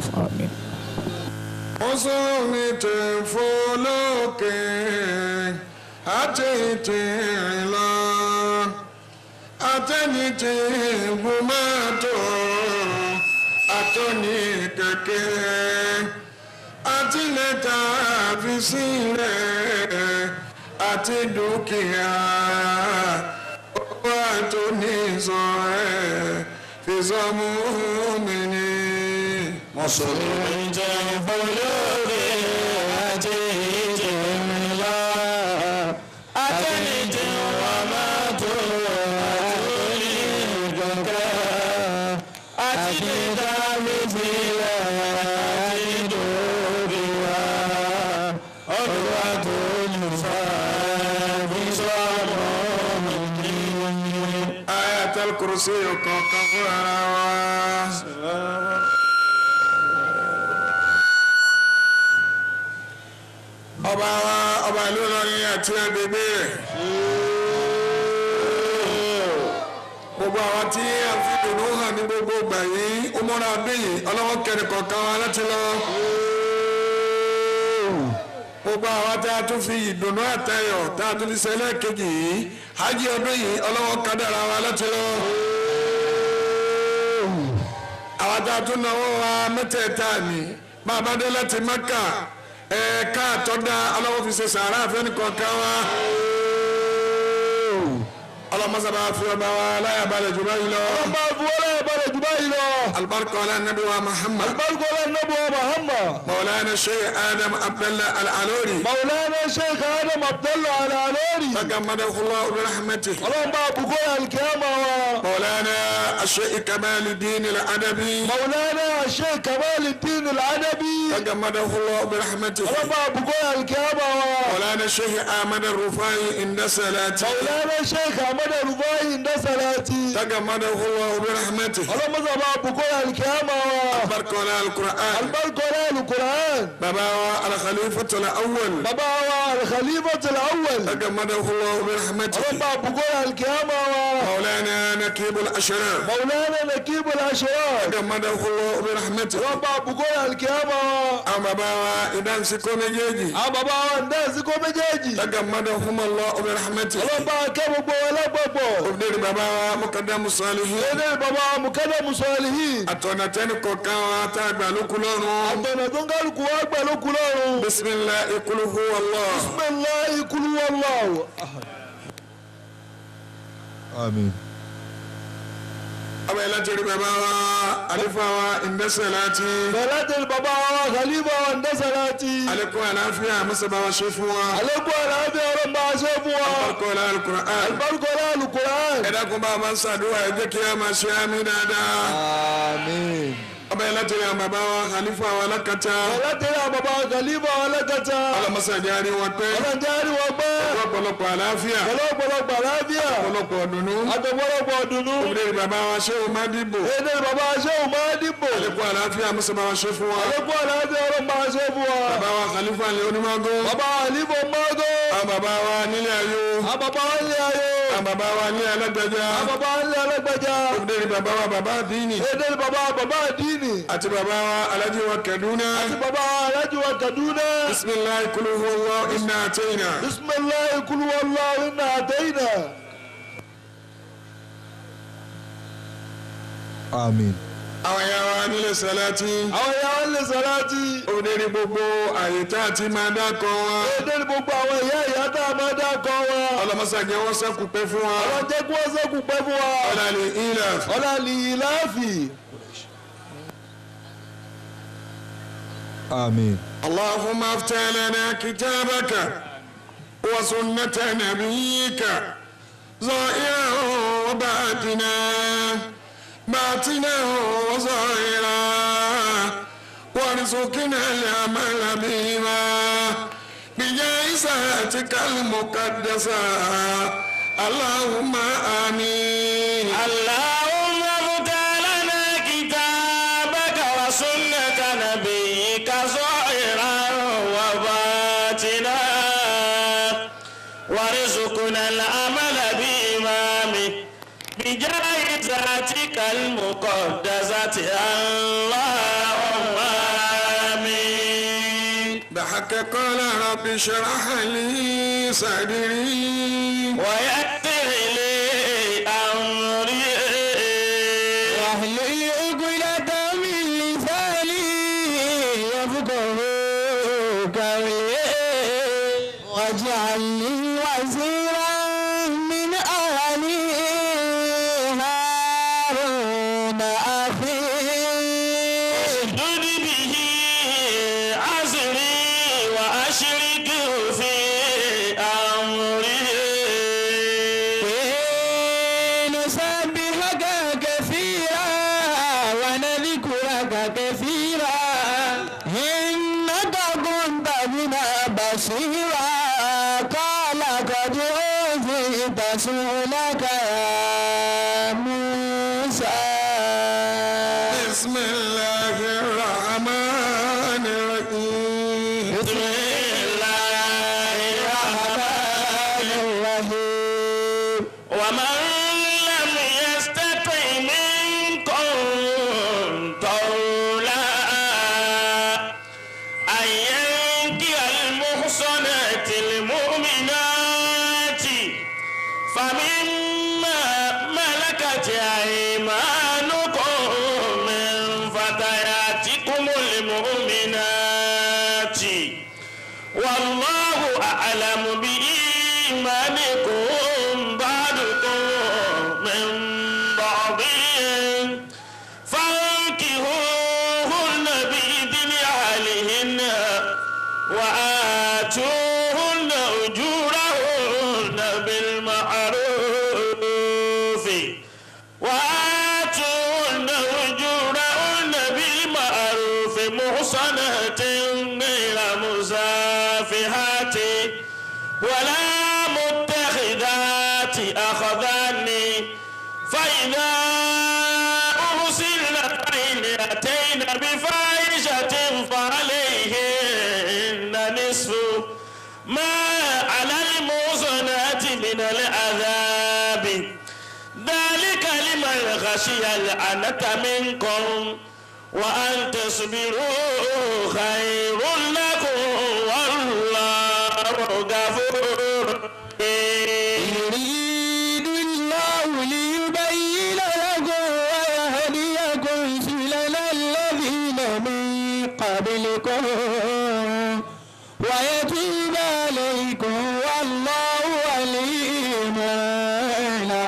آمين. Ọ̀sọ́ni tẹ̀ fọlọ́kẹ́ àtẹ̀tẹ̀ lọ àtẹ̀nìtẹ̀ gbọ́mọ́tò àtọ́ni kẹ̀kẹ́ àtìlẹ́ta fi sílẹ̀ àti dúkìá ọwọ́ àtọ́ni sọ ẹ̀ fi sọmú mi ní. Mùsùlùmí tẹ̀ fọlọ́kẹ́ àtẹ̀tẹ̀ lọ àtẹ̀nìtẹ̀ gbọ́mọ́tò àtọ́ni kẹ̀kẹ́ àtìlẹ́ta fi sílẹ̀. Kursi kankan fún ara wa. Ọba ìlú Ìlọrin àti agbègbè rẹ̀. Gbogbo àwọn tí a fi dùnú hàn ní gbogbo ìgbà yìí ó múra bíyì ọlọ́wọ́ kẹrin kọ̀ọ̀kan wa láti lọ. Gbogbo àwọn tí a tún fi ìdùnnú àtayọ̀ tí a tún fi ṣẹlẹ̀ kejì yìí hajj ọdún yìí ọlọ́wọ́ kádàrá wa láti lọ. Àwọn tí a tún náwó wa mẹ́tẹ̀ẹ̀ta ni bàbá dé láti Mẹ́kà ẹ̀ka àtọ́dá ọlọ́wọ́ fi ṣe sàárà fẹ́ni kọ̀ọ̀kan wa. Ọlọ́mọsábà fi ọba wa láyàbalẹ̀ jù báyìí lọ. Ọba fi wọ́n láyàbalẹ̀ jù báyìí lọ. Albarka ala nabi wa Muhammad. Albarka ala nabi wa Muhammad. Maulana Sheikh Adam Abdallah Al-Alori. Maulana Sheikh Adam Abdallah Al-Alori. Tagammadahu Allah bi rahmatihi. Ọlọ́mọba àbùkọ́ alkiyama wa. Maulana Sheikh Kamaluddin Al-Adabi. Maulana Sheikh Kamaluddin Al-Adabi. Tagammadahu Allah bi rahmatihi. Ọlọ́mọba àbùkọ́ alkiyama wa. Maulana Sheikh Ahmad Al-Rufai inda salati. Maulana Sheikh Ahmad Al-Rufai inda salati. Tagammadahu Allah bi rahmatihi. Ọlọ́mọba àbùkọ́ alkiyama wa. Albarka ala al-Qur'an. Albarka ala al-Qur'an. Baba wa al-Khalifatul Awwal. Baba wa al-Khalifatul Awwal. Tagammadahu Allah bi rahmatihi. Ọlọ́mọba àbùkọ́ alkiyama wa. Maulana Nakib al-Ashraf. Maulana Nakib al-Ashraf. Tagammadahu Allah bi rahmatihi. Ọlọ́mọba àbùkọ́ alkiyama wa. Àwọn bàbá wa ìdánsíkó méjèèjì. Àwọn bàbá wa ìdánsíkó méjèèjì. Tagammadahu Allah bi rahmatihi. Ọlọ́mọba akẹ́ gbogbo wọn lápapọ̀. Òbídèrè bàbá wa Muqaddamu Salihin. Òbídèrè bàbá wa Muqaddamu Salihin. Àtọ̀nà tẹ́ni kọ̀ọ̀kan wa tá a gbà lókun lọ́rùn. Àtọ̀nà tó ń kálukú wa gbà lókun lọ́rùn. Bismillahi qul huwa Allah. Bismillahi qul huwa Allah. Àmín. Ọba ìlà tẹ̀lé bàbá wa àlefa wa ìndẹ́sẹ̀láti. Bẹ̀rẹ̀ tẹ̀lé bàbá wa Khalifa wa ìndẹ́sẹ̀láti. Alekun àlàáfíà mọ́sábà wa ṣe fún wa. Alekun àlàáfíà ọ̀rọ̀ máa ṣe fún wa. Albarkola al-Qur'an. Albarkola al-Qur'an. Ẹ dákun bá a máa ń ṣàdúrà ẹ jẹ́ kí a máa ṣe àmì dáadáa. Àmín. Ọba ìlà tẹ̀lé àwọn bàbá wa Khalifa wa lákàtà. Bẹ̀rẹ̀ tẹ̀lé àwọn bàbá wa Khalifa wa lákàtà. Ọlọ́mọsàdì àrí wọn pẹ́. Ọlọ́jà àrí wọn pẹ́. Ọ̀pọ̀lọpọ̀ àlàáfíà. Ọlọ́pọ̀lọpọ̀ àlàáfíà. Ọ̀pọ̀lọpọ̀ ọ̀dùnnú. Àtọ̀pọ̀lọpọ̀ ọ̀dùnnú. Òbídèrè bàbá wa Sheikh Madibo. Èdè bàbá Sheikh Madibo. Alekun àlàáfíà mọ́sábà wa ṣe fún wa. Alekun àlàáfíà ọ̀rọ̀ máa ṣe fún wa. Bàbá wa Khalifa ní onímọ̀gó. Bàbá Khalifa Mago. Àwọn bàbá wa nílé ayé. Àwọn bàbá wa nílé ayé. Àwọn bàbá wa ní alágbèjà. Àwọn bàbá wa nílé alágbèjà. Òbídèrè bàbá wa bàbá àdínì. Èdè bàbá àdínì. Àti bàbá wa Alhaji wa Kaduna. Àti bàbá wa Alhaji wa Kaduna. Bismillahi qul huwa Allah inna atayna. Bismillahi qul huwa Allah inna atayna. Àmín. Àwọn ìyá wa nílé sàlátì. Àwọn ìyá wa nílé sàlátì. Òbídèrè gbogbo àyè tá a ti máa dákọ̀ wa. Èdè gbogbo àwọn ìyá tá a máa dákọ̀ wa. Ọlọ́mọsàjẹ́ wọn sẹ́kù pẹ́ fún wa. Ọlọ́jẹ́ kí wọ́n sẹ́kù pẹ́ fún wa. Ọlọ́lẹ̀ ilaf. Ọlọ́lẹ̀ ìláfì. Àmín. اللهم افتح لنا كتابك وسنة نبيك ظاهرا وباطنا باطنا وظاهرا وارزقنا العمل بما بجائزتك المقدسة اللهم آمين. اللهم افتح لنا كتابك وسنة نبيك ظاهرا وباطنا وارزقنا العمل بإمامك بجائزتك المقدسة اللهم ضحك قال رب اشرح لي صدري ويسر لي أمري واحلل عقدة من لساني يفقهوا قولي واجعل لي وزيرا من أهلي هارون أخي اشدد به أزري وأشركه في أمري نسبحك كثيرا ونذكرك كثيرا إنك كنت بنا بصيرا قال قد أوتيت سؤلك يا موسى بسم الله الرحمن الرحيم بسم الله الرحمن الرحيم ومن لم يستطع منكم طولا أن ينكح المحصنات المؤمنات فمما ملكت أيمانكم من فتياتكم المؤمنات والله أعلم بإيمانكم بعضكم من بعض فانكحوهن بإذن أهلهن وآتوهن أجورهن بالمعروف وآتوهن أجورهن بالمعروف محصنات غير مسافحات ولا متخذات أخذان فإذا أرسلن فإن أتين بفاحشة فعليهن نصف ما على المحصنات من العذاب ذلك لمن خشي العنة منكم وأن تصبروا خير لكم والله غفور يريد الله ليبين لكم ويهديكم سنن الذين من قبلكم ويتوب عليكم والله عليم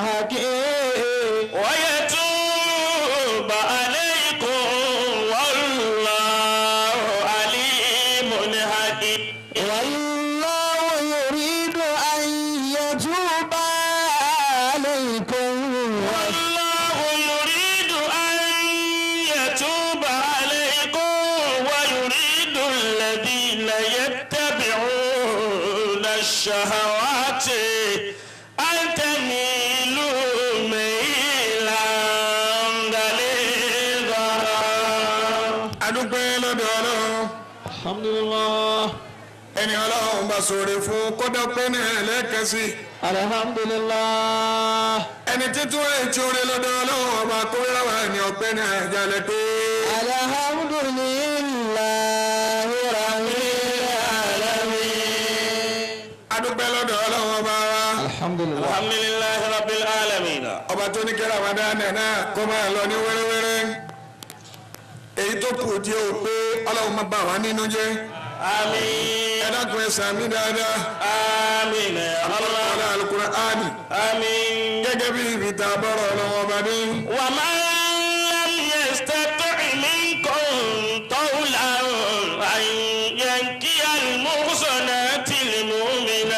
حكيم ويتوب عليكم والله عليم حكيم والله يريد أن يتوب عليكم والله يريد أن يتوب عليكم ويريد الذين يتبعون الشهوات أن تميلوا ميلا غليظا adúpẹ́ lọ́dọ̀ ọlọ́run الحمد لله ẹni ọlọ́run bá ṣoore fún kódà pé ní ẹlẹ́kẹ̀sí الحمد لله ẹni títún ètí oore lọ́dọ̀ ọlọ́run ọba kó yáwá ẹni ọpẹ́ ní ẹ̀jálẹ̀ pé الحمد لله رب العالمين adúpẹ́ lọ́dọ̀ ọlọ́run ọba wa الحمد لله الحمد لله رب العالمين ọba tó ní kí Ramadan náà kó máa lọ ní wẹ́rẹ́wẹ́rẹ́ èyí tó kù tí ó pé ọlọ́run má bà wá nínú jẹ́ آمين ẹ dákun ẹ sàmì dáadáa آمين يا الله ọlá Al-Qur'ani آمين gẹ́gẹ́ bí ibi tá a bọ̀rọ̀ ọlọ́run ọba dé. ومن لم يستطع منكم طولا أن ينكح المحصنات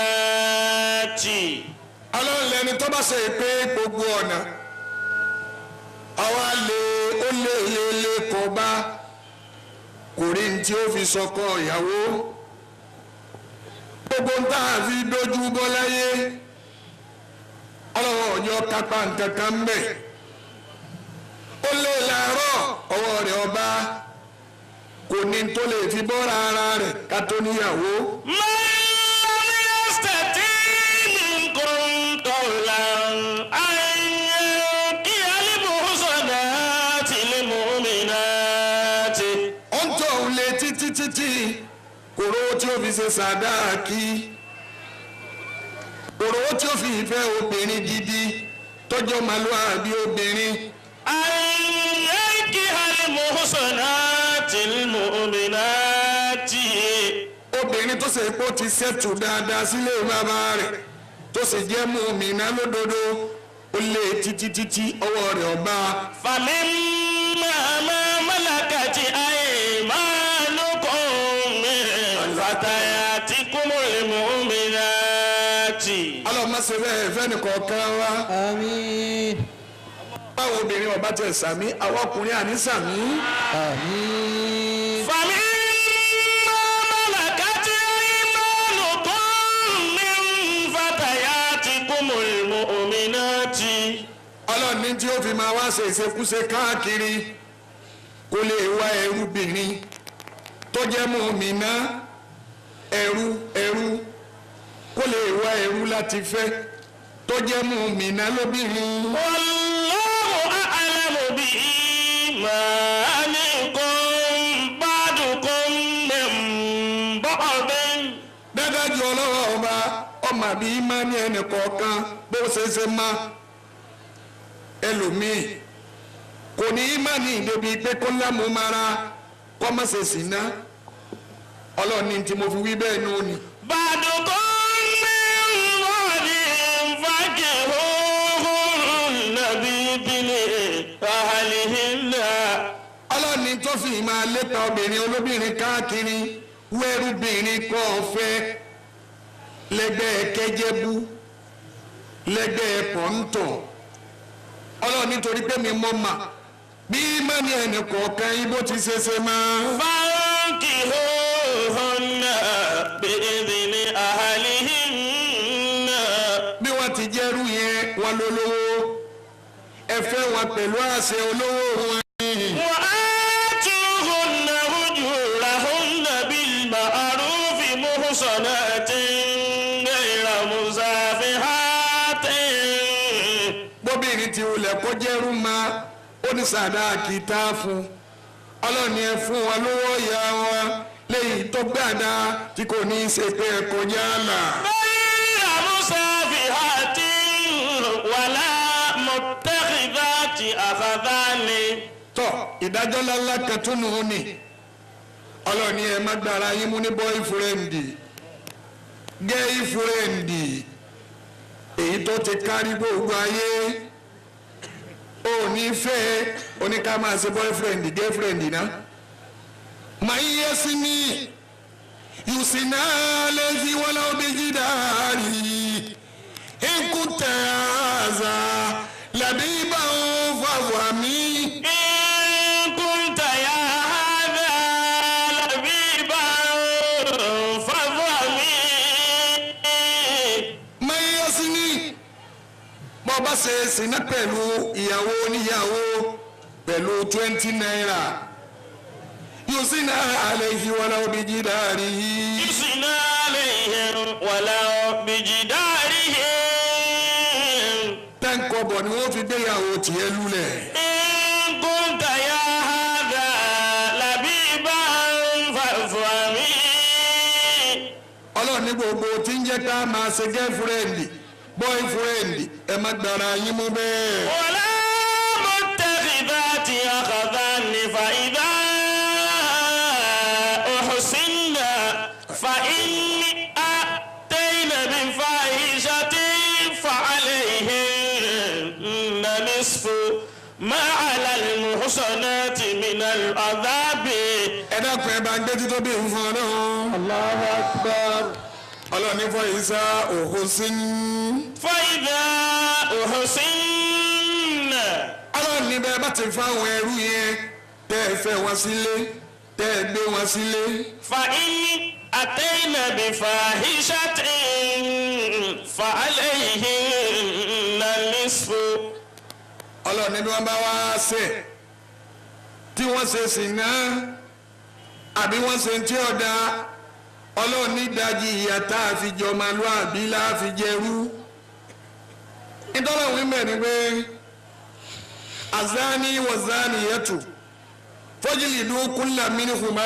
المؤمنات ọlọ́run lẹni tó bá ṣe pé gbogbo ọ̀nà àwa lè ó lé kọ bá kò rí ní tí ó fi sọkọ ìyàwó gbogbo ń tà fi dojú bọ́ láyé ọlọ́wọ́ ọjọ́ kápá nǹkan kan mbẹ̀ ó lé làárọ̀ ọwọ́ rẹ̀ ọba kò ní tó lè fi bọ́ra ara rẹ̀ ká tó níyàwó. من لم يستطع منكم طولا أن ينكح المحصنات المؤمنات ó ń tọ́ òun lé títí kòró tí ó fi ṣe sàdáàkì kòró tí ó fi ìfẹ́ obìnrin gidi tọ́jọ́ màlúwàbí obìnrin. ayẹ́kí al-muhsanati al-mu'minati. obìnrin tó ṣe pé ó ti ṣètò dáadáa sílé bàbá rẹ̀ tó sì jẹ́ mùmínà lódodo ó lé títí ọwọ́ rẹ̀ ọba. famimma ma malakati aymanukum min fatayatikumul mu'minati. alọ́mọ̀sẹ̀ bẹ́ẹ̀ fẹ́ni kọ̀ọ̀kan wa. Àmín. báwo obìnrin ọba tẹ̀ sàmí àwọn ọkùnrin àní sàmí. Àmín. famimma malakati aymanukum min fatayatikumul mu'minati. ọlọ́ọ̀ni tí ó fi máa wá ṣe ìṣekúṣe káàkiri kó lè wá ẹrúbìnrin tó jẹ́ mùmínà ẹrú kó lè wá ẹrú láti fẹ́ tó jẹ́ mùmínà lóbìnrin. wallahu a'lamu bi-imanikum ba'dukum min ba'din. dádájú ọlọ́wọ́ ọba ọmọ àbí ìmánì ẹnì kọ̀ọ̀kan bó ṣe ṣe máa ẹlòmíì kò ní ìmánì débi pé kó lámúmára kó má ṣe sìná ọlọ́ọ̀ni tí mo fi wí bẹ́ẹ̀ nù ni. ba'dukum min ba'din fankihuhunna bi-idhni ahlihinna. ọlọ́ọ̀ni tó fi máa lépa obìnrin olóbìnrin káàkiri wẹ́rúbìnrin kọ́ ọ̀fẹ́ lẹ́gbẹ́ kẹjẹ́bú lẹ́gbẹ́ pọ̀ńtọ̀ ọlọ́run nítorí pé mi mọ́ mà bí mẹ́ni ẹnì kọ̀ọ̀kan ibo ti ṣe ṣe máa. fankihuhunna bi-idhni ahlihinna. bí wọ́n ti jẹ́rú yẹn wọn lólówó ẹ fẹ́ wọn pẹ̀lú àṣẹ olówó wọn. wa atuhunna ujurahunna bil-ma'ruf muhsanatin ghayra musafihatin. bóbìnrin ti wulẹ̀ kó jẹ́rú ma ó ní sàdáàkì tá a fún ọlọ́ni ẹ fún wọn lówó ìyá wọn léyìí tó gbàdá tí kò ní í ṣe pé ẹ kọjá là. ghayra musafihatin wala muttakhidhati akhdhani. tọ́ ìdájọ́ ńláńlá kan tún nù ú nì ọlọ́ni ẹ má gbára yín mú ní bọ́ìfúrẹ́ǹdì gẹ́ìfúrẹ́ǹdì èyí tó ti kárí gbogbo ayé ò ní fẹ́ oníká máa ṣe boyfriend girlfriend náà máa ń yẹ sí ní yùsìnà lẹ́sí wọn lọ́wọ́ bí jìdáàrí ikú tẹ̀ àzà làbí bá ń fàwọ̀ àmì. in kunta ya hadha labiban fafhami. máa ń yẹ sí ní bọ́ bá ṣe sìnà pẹ̀lú ìyàwó oníyàwó pẹ̀lú 20 naira yusina alayhi wala bijidarihi. yusina alayhim walaw bijidarihim. tẹ́ǹkọ̀bọ̀ ni wọ́n fi gbéyàwó tiẹ̀ lulẹ̀. in kunta ya hadha labiban fafhami. ọlọ́run ní gbogbo tí ń jẹ́ ká máa ṣe gẹ́fúrẹ́ǹdì bọ́ìfúrẹ́ǹdì ẹ má gbára yín mú bẹ́ẹ̀. wala muttakhidhati akhdan fa idha uhsinna fa in atayna bi fahishatin fa alayhinna nisfu ma ala al-muhsanati min al-adhabi. ẹ dákun ẹ bá gbé títọ́ bí nǹkan náà. Allahu Akbar. ọlọ́run ní fọ ìsá òhun sí ní. fa idha uhsinna. ọlọ́run ní bẹ́ẹ̀ bá ti fáwọn ẹrú yẹn tẹ́ ẹ fẹ́ wọn sílé tẹ́ ẹ gbé wọn sílé. fa in atayna bi fahishatin fa alayhinna nisfu. ọlọ́run ní bí wọ́n bá wá ṣẹ̀ tí wọ́n ṣe sìná àbí wọ́n ṣe tí ọ̀dà ọlọ́run ní ìdajì ìyà tá a fi jọ ọmọlúàbí la fi jẹrú. nítorí àwọn ìmọ̀ ni pé azani wazani yẹtù fọ́jìlìdú kulla minhuma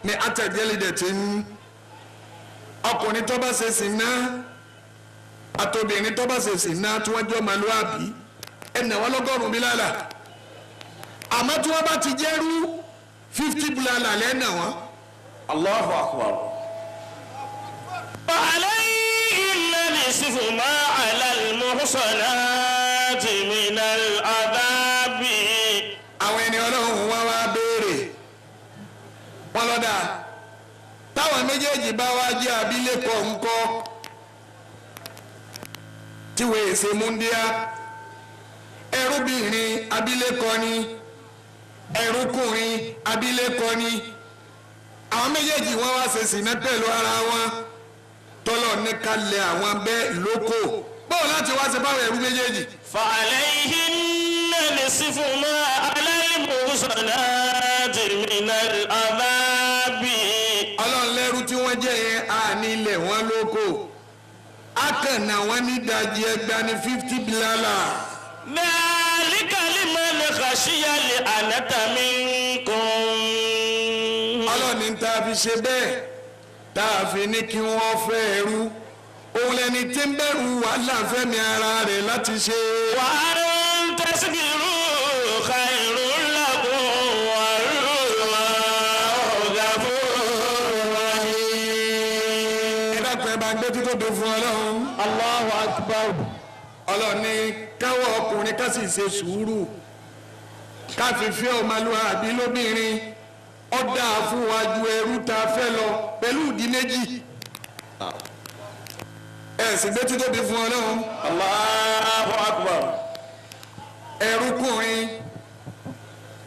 ní àtẹ̀jẹ́lìdẹ̀tì ọkùnrin tó bá ṣe ṣìnà àtòbìnrin tó bá ṣe ṣìnà tí wọ́n jẹ́ ọmọlúwàbí ẹnà wọn lọ́gọ́rùn-ún bílálà àmọ́ tí wọ́n bá ti jẹ́rú 50 bílálà lẹ́nà wọn. Allahu akbar. وعليهن نصف ما على المحصنات من العذاب. àwọn ẹni ọlọ́run wá wá béèrè wọn lọ́dà táwọn méjèèjì bá wá jẹ́ abilékọ ńkọ́ tí wọ́n èsè múndíá ẹrúbìnrin abilékọ ni ẹrúkùnrin abilékọ ni àwọn méjèèjì wọ́n wá ṣe sìnà pẹ̀lú ara wọn tọ́lọ̀ ní kalẹ̀ àwọn bẹ́ẹ̀ lóko báwo láti wá ṣe báwọn ẹrú méjèèjì. فعليهن نصف ما على المحصنات من العذاب. ọlọ́run lẹ́rú tí wọ́n jẹ́ yẹn á nílẹ̀ wọn lóko akànnà wọn ní ìdajì ẹgbàá ní 50 bílálà. ذلك لمن خشي العنة منكم. ọlọ́ni tá a fi ṣe bẹ́ẹ̀ tá a fi ní kí wọ́n fẹ́ ẹrú òun lẹni tí ń bẹ̀rù wàhálà fẹ́mi ara rẹ̀ láti ṣe. وأن تصبروا خير لكم والله غفور رحيم. ẹ dákun ẹ bá gbé títóbi fún ọlọ́run. Allahu akbar. ọlọ́ni káwọ́ ọkùnrin ká sì ṣe sùúrù ká fi fẹ́ ọmọlúwàbí lóbìnrin ọ̀dà fún wa ju ẹrú tá a fẹ́ lọ pẹ̀lú ìdí méjì. ẹ sì gbé títóbi fún ọlọ́run. Allahu akbar. ẹrúkùnrin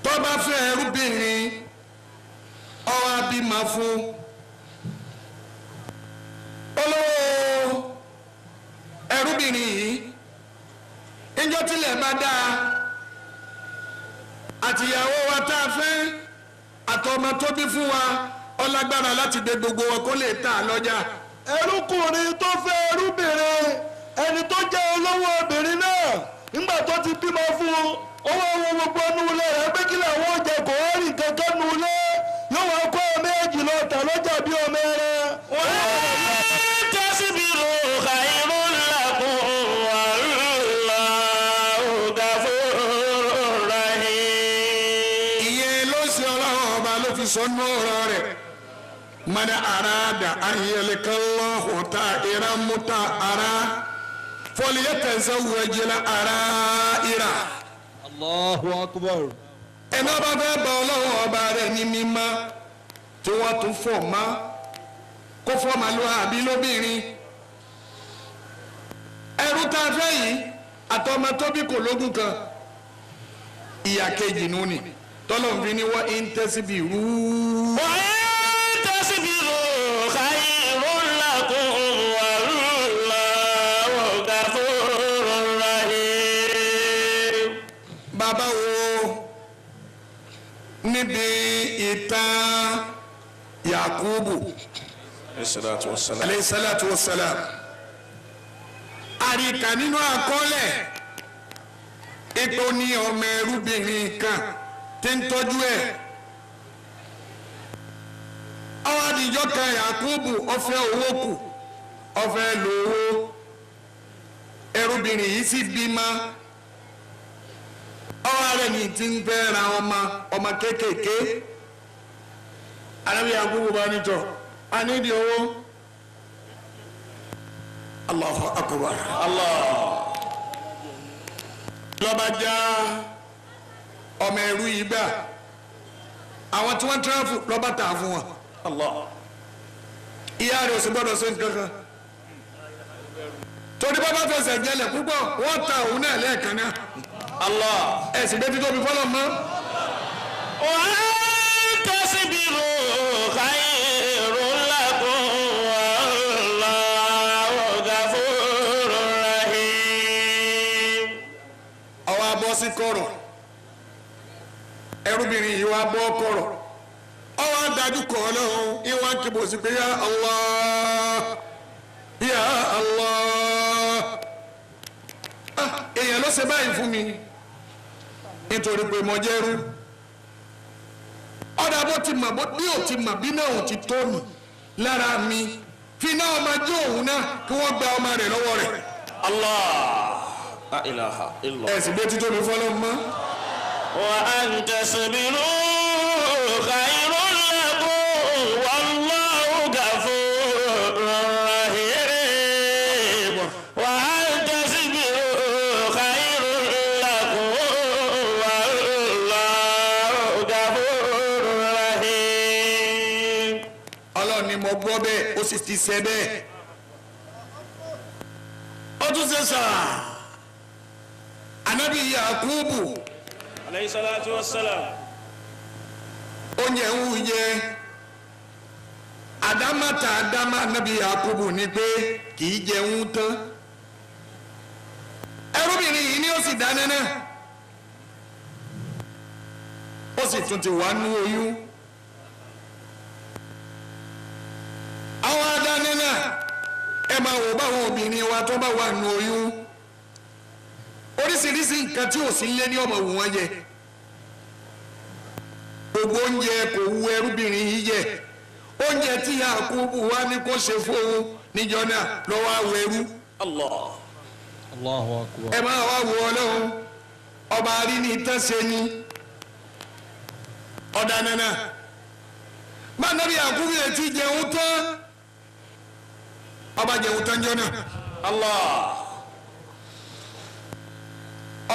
tó bá fẹ́ ẹrúbìnrin ó wá bímọ fún olówó ẹrúbìnrin yìí níjọ́ tílẹ̀ bá dáa àtìyàwó wa tá a fẹ́ àtọmọ tó bí fún wa ọlágbára láti dé gbogbo wọn kó lè tà lọ́jà. ẹrúkùnrin tó fẹ́ ẹrúbìnrin ẹni tó jẹ́ olówó obìnrin náà nígbà tó ti bímọ fún owó owó gbogbo inú ilé rẹ̀ pé kí làwọn oúnjẹ kò wá rí kankan nù ilé yóò wá kó ọmọ èjì lọ tà lọ́jà bí ọmọ ẹran. تصبروا خير لكم والله غفور رحيم. ìyẹn ló ṣe ọlọ́run ọba ló fi sọ nú ọ̀rọ̀ rẹ̀ mọ́dà àràdà ayẹlẹ́kẹ́lọ́hùn tá ìran mú tá ara fọlíyẹ́tẹ̀sẹ̀ wẹ̀jẹ̀lá ara ìrà. Allahu akbar. ẹni ọba fẹ́ bá ọlọ́run ọba rẹ̀ ní mímọ́ tí wọ́n tún fọ̀ mọ́ kó fọ́ màlúwàbí lóbìnrin ẹrú tá a fẹ́ yìí àtọmọ tóbi kò lógún kan ìyà kejì nù ni tọ́lọ́mùfin ni wọ́n ń tẹ́sí bí rú. وإن تصبروا خير لكم والله غفور رحيم. bàbá wo níbi ìtàn Yakubu alayhi salatu wa salam àríkà nínú àkọọ́lẹ̀ ètò ní ọmọ ẹrúbìnrin kan tí ń tọ́jú ẹ̀ àwọn àdìjọ́ kan Yakubu ọ̀fẹ́ owó kù ọ̀fẹ́ lówó ẹrúbìnrin yìí sì bímọ ọwọ́ rẹ̀ ní ti ń fẹ́ ra ọmọ kéékèèké arábíyá Yakubu bá nítọ̀ a nídìí owó Allahu akbar lọ́ba já ọmọ ẹrú yìí gbà àwọn tí wọ́n tẹ́ráfù lọ́ba tà fún wọn ìyá rẹ̀ ò sì gbọ́dọ̀ sí nǹkan kan torí bá bá fẹsẹ̀ jẹlẹ̀ púpọ̀ wọ́n ta òun náà lẹ́ẹ̀kan náà ẹ̀sìn bẹ́ẹ̀ tí tóbi fọlọ́ mọ́. وأن تصبروا خير لكم والله غفور رحيم. ọwọ́ abọ́ sí kọ̀rọ̀ ẹrúbìnrin yìí wá bọ́ kọ̀rọ̀ ọwọ́ adájú kọ̀ ọlọ́run ìwà kìbò sí pé ya Allah ya Allah èèyàn ló ṣe báyìí fún mi nítorí pé mo jẹ́rú ọ̀dà bó ti mà bí ò ti mà bí náà ò ti tó mi lára mi fi náà ọmọ jẹ́ òun náà kí wọ́n gba ọmọ rẹ̀ lọ́wọ́ rẹ̀. Allah. La ilaha illa. ẹ sì gbé títọ́ mi fọ́lọ́ mọ́. Wa an tasbiru khairun lakum wallahu ghafurur rahim. Wa an tasbiru khairun lakum wallahu ghafurur rahim. Ọlọ́run ni mo gbọ́ bẹ́ẹ̀ ó sì ti ṣe bẹ́ẹ̀. ó tún ṣe sàrà. Ànábì Yakubu Alayhi salatu wassalam. oúnjẹ ń wù jẹ àdámàtà àdámà Ànábì Yakubu ni pé kì í jẹun tán. ẹrúbìnrin yìí ni ó sì dáná náà ó sì tún ti wà nú oyún. àwọn adáná náà ẹ máa wò báwọn obìnrin wa tó bá wà nú oyún oríṣiríṣi nǹkan tí ò sí lé ní ọmọ wù wọ́n jẹ gbogbo oúnjẹ kò wu ẹrúbìnrin yìí jẹ oúnjẹ tí Yakubu wá ní kó ṣe fóun níjọ náà lọ́wọ́ àwọ̀ ẹrú. Allah. Allahu akbar. ẹ máa wá wo Ọlọ́run ọba arí ní tẹ́sẹ̀ ni ọ̀dà nana máa Ànábì Yakubu yẹn ti jẹun tán ọba jẹun tán jọ náà. Allah.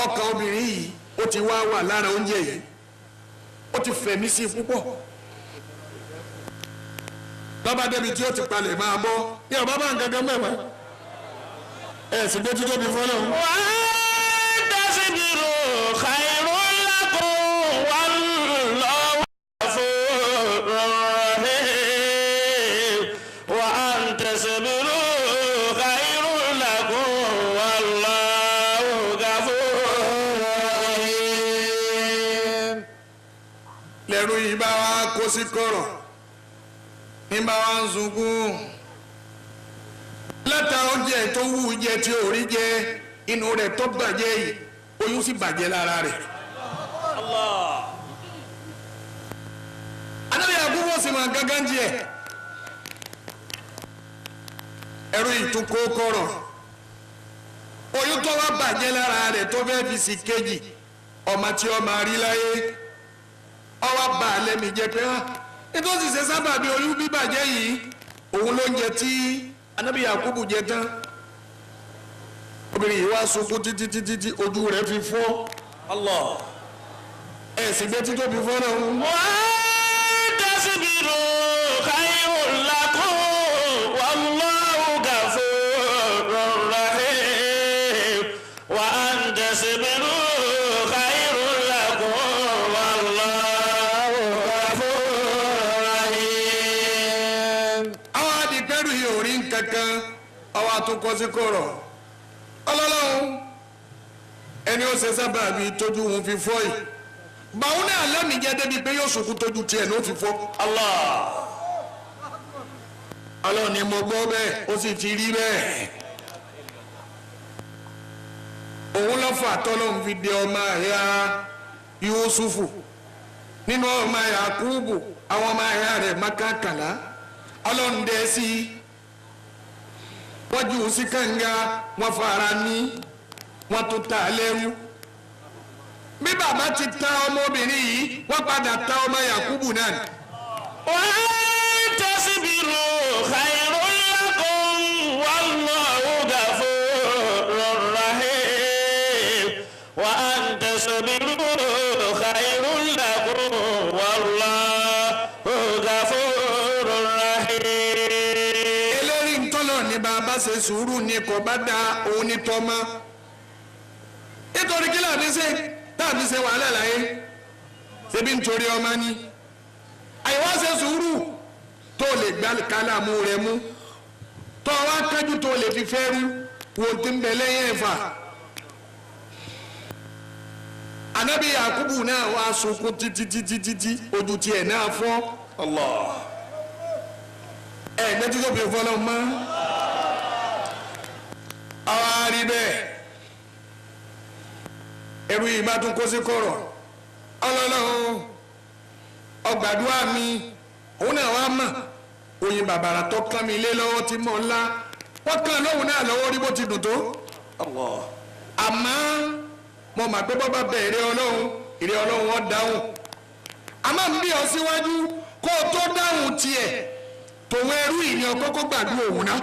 ọkàn obìnrin yìí ó ti wá wà lára oúnjẹ yìí ó ti fẹ̀mí sí i púpọ̀ lọ́ba débi tí ó ti palẹ̀ máa bọ́ ní ọba bá ń gangan mẹ́wàá ẹ̀ sì gbé títọ́ bí fọ́lọ́. Wa an tasbiru khairun lakum wallahu ghafurur rahim. Wa an tasbiru khairun lakum wallahu ghafurur rahim. lẹ́rú yìí bá wa kó sí kọ̀rọ̀ ní bá wa ń sunkún lẹ́tà oúnjẹ tó wù jẹ tí ò rí jẹ inú rẹ̀ tó bàjẹ́ yìí oyún sì bàjẹ́ lára rẹ̀. Allah. Ànábì Yakubu sì máa gángan jẹ ẹrú yìí tún kó kọ̀rọ̀ oyún tó wá bàjẹ́ lára rẹ̀ tó fẹ́ fi sí kejì ọmọ tí ọmọ rí láyé ọwọ́ bá a lẹ́mìí jẹ pé nítorí ṣe sábàbí oyún bíbàjẹ́ yìí òun ló ń jẹ tí Ànábì Yakubu jẹ tán obìnrin yìí wá sunkún títí ojú rẹ̀ fi fọ́ Allah. ẹ̀ sì gbé títí ó fi fọ́ náà. Wa an tasbiru khairun lakum wallahu ghafurur rahim. Wa an tasbiru khairun lakum wallahu ghafurur rahim. àwọn adìpẹ́rù yìí ò rí nǹkankan ọwọ́ àtúnkọ́ sí kọ̀rọ̀ ọlọ́lọ́hún ẹni ó ṣe sábàbí tójú òun fi fọ́ yìí báwọn náà lẹ́mìí jẹ́ débi pé yóò sunkún tójú tiẹ̀ ló fi fọ́. Allah. Ọlọ́run ni mo gbọ́ bẹ́ẹ̀ ó sì ti rí bẹ́ẹ̀ òun lọ́fà tọ́lọ́run fi de ọmọ ẹ̀yà Yusufu nínú ọmọ Yakubu àwọn ọmọ ẹ̀yà rẹ̀ mákàkàlá Ọlọ́run dẹ́ sí wọ́n jù ú sí kànga wọ́n fara ní wọ́n tún ta lẹ́rú bí bàbá ti ta ọmọbìnrin yìí wọ́n padà ta ọmọ Yakubu náà. Wa an tasbiru khairun lakum wallahu ghafurur rahim. Wa an tasbiru khairun lakum wallahu ghafurur rahim. eléyìí ntọ́lọ̀ ní bàbá ṣe sùúrù ní kò bá da òun ní tọ́mọ nítorí kí láàbí ṣe wàhálà láyé ṣebí nítorí ọmọ ni àyẹ̀wò ṣe sùúrù tó lè gbá kálámù rẹ̀ mú tó wá kájú tó lè fi fẹ́ rú wo ti ń bẹ lẹ́yìn ẹ̀fà Ànábì Yakubu náà wá sunkún títí ojú tiẹ̀ náà fọ́ Allah. ẹ̀ẹ́dẹ́tí tó fi fọ́lọ́ mọ́ àwa rí bẹ́ẹ̀ ẹrú yìí bá tún kó sí kọ̀rọ̀ ọlọ́lọ́run ọgbàdúrà mi òun náà wá mọ̀ oyin bàbàrà tó kán mi lé lọ́wọ́ tí mò ń lá wọ́n kàn lóhùn náà lọ́wọ́ rí bó ti dùn tó. àmọ́ mo mà pé bọ́ bá bẹ̀ ìrẹ́ ọlọ́run wọ́n dáhùn. àmọ́ ń bí ọ síwájú kó o tó dáhùn tiẹ̀ tòun ẹrú ìyẹn kókó gbàdúrà òun náà.